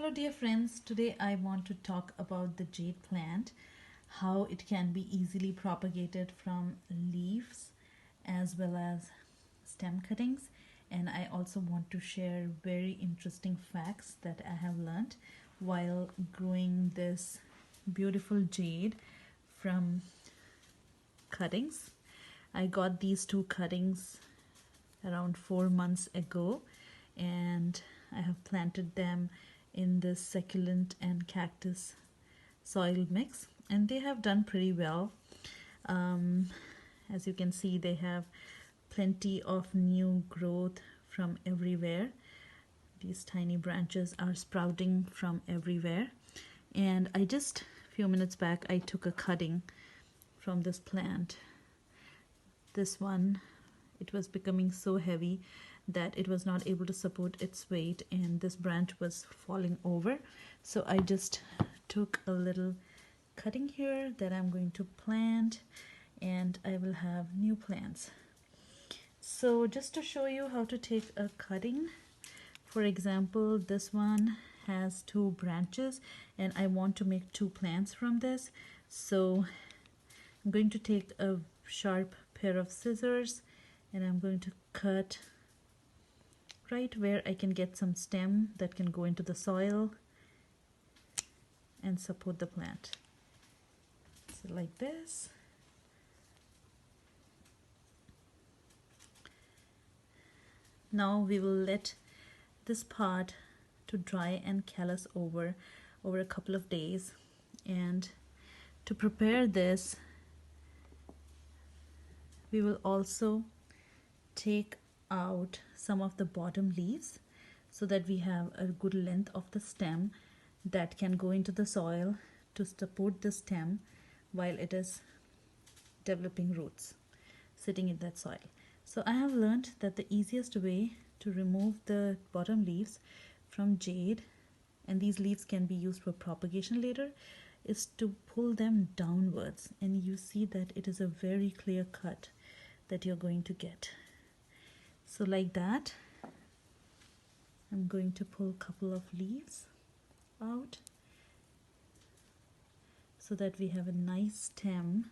Hello dear friends, today I want to talk about the jade plant, how it can be easily propagated from leaves as well as stem cuttings, and I also want to share very interesting facts that I have learned while growing this beautiful jade from cuttings. I got these two cuttings around 4 months ago and I have planted them in this succulent and cactus soil mix, and they have done pretty well. As you can see, they have plenty of new growth from everywhere. These tiny branches are sprouting from everywhere, and I just a few minutes back I took a cutting from this plant. This one, it was becoming so heavy that it was not able to support its weight and this branch was falling over. So I just took a little cutting here that I'm going to plant, and I will have new plants. So just to show you how to take a cutting, for example, this one has two branches and I want to make two plants from this. So I'm going to take a sharp pair of scissors and I'm going to cut right where I can get some stem that can go into the soil and support the plant. So like this. Now we will let this part to dry and callus over a couple of days, and to prepare this we will also take out some of the bottom leaves so that we have a good length of the stem that can go into the soil to support the stem while it is developing roots sitting in that soil. So I have learned that the easiest way to remove the bottom leaves from jade, and these leaves can be used for propagation later, is to pull them downwards, and you see that it is a very clear cut that you're going to get. So like that, I'm going to pull a couple of leaves out so that we have a nice stem,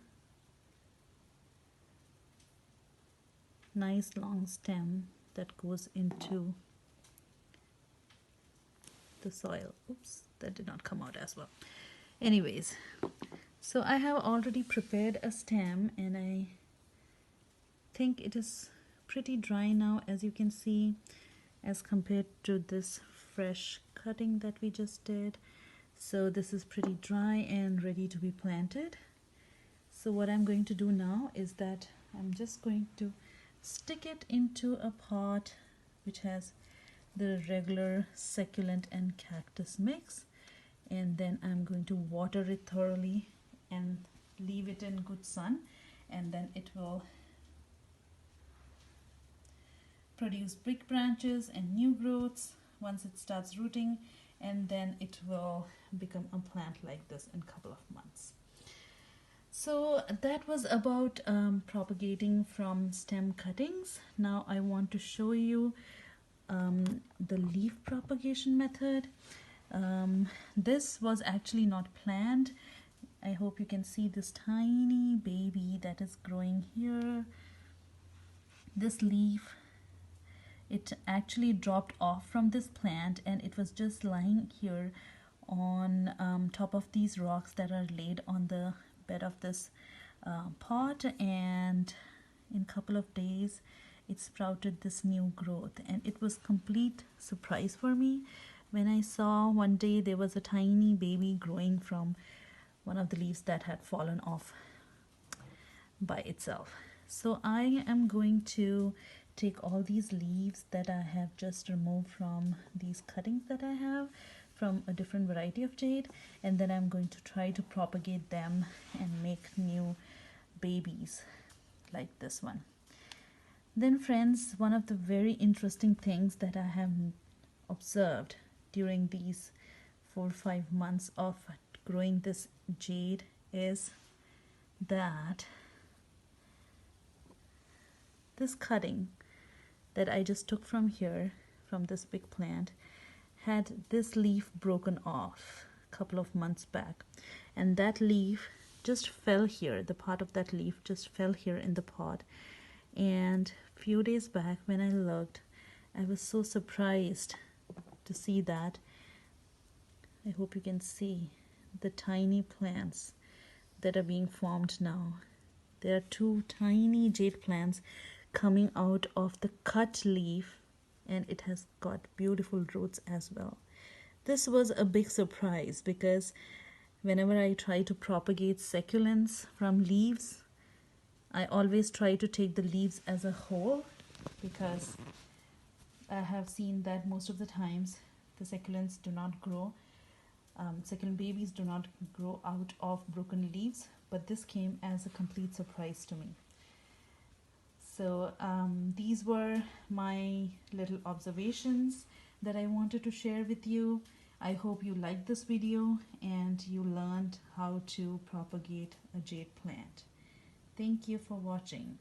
nice long stem that goes into the soil. Oops, that did not come out as well. Anyways, so I have already prepared a stem and I think it is pretty dry now, as you can see, as compared to this fresh cutting that we just did. So this is pretty dry and ready to be planted. So what I'm going to do now is that I'm just going to stick it into a pot which has the regular succulent and cactus mix, and then I'm going to water it thoroughly and leave it in good sun, and then it will produce big branches and new growths once it starts rooting, and then it will become a plant like this in a couple of months. So that was about propagating from stem cuttings. Now I want to show you the leaf propagation method. This was actually not planned. I hope you can see this tiny baby that is growing here. This leaf, it actually dropped off from this plant and it was just lying here on top of these rocks that are laid on the bed of this pot, and in a couple of days it sprouted this new growth, and it was complete surprise for me when I saw one day there was a tiny baby growing from one of the leaves that had fallen off by itself. So I am going to take all these leaves that I have just removed from these cuttings that I have from a different variety of jade, and then I'm going to try to propagate them and make new babies like this one. Then friends, one of the very interesting things that I have observed during these 4 or 5 months of growing this jade is that this cutting that I just took from here, from this big plant, had this leaf broken off a couple of months back, and that leaf just fell here. The part of that leaf just fell here in the pot. And few days back when I looked, I was so surprised to see that. I hope you can see the tiny plants that are being formed now. There are two tiny jade plants coming out of the cut leaf, and it has got beautiful roots as well. This was a big surprise because whenever I try to propagate succulents from leaves, I always try to take the leaves as a whole, because I have seen that most of the times the succulents do not grow. Succulent babies do not grow out of broken leaves, but this came as a complete surprise to me. So these were my little observations that I wanted to share with you. I hope you liked this video and you learned how to propagate a jade plant. Thank you for watching.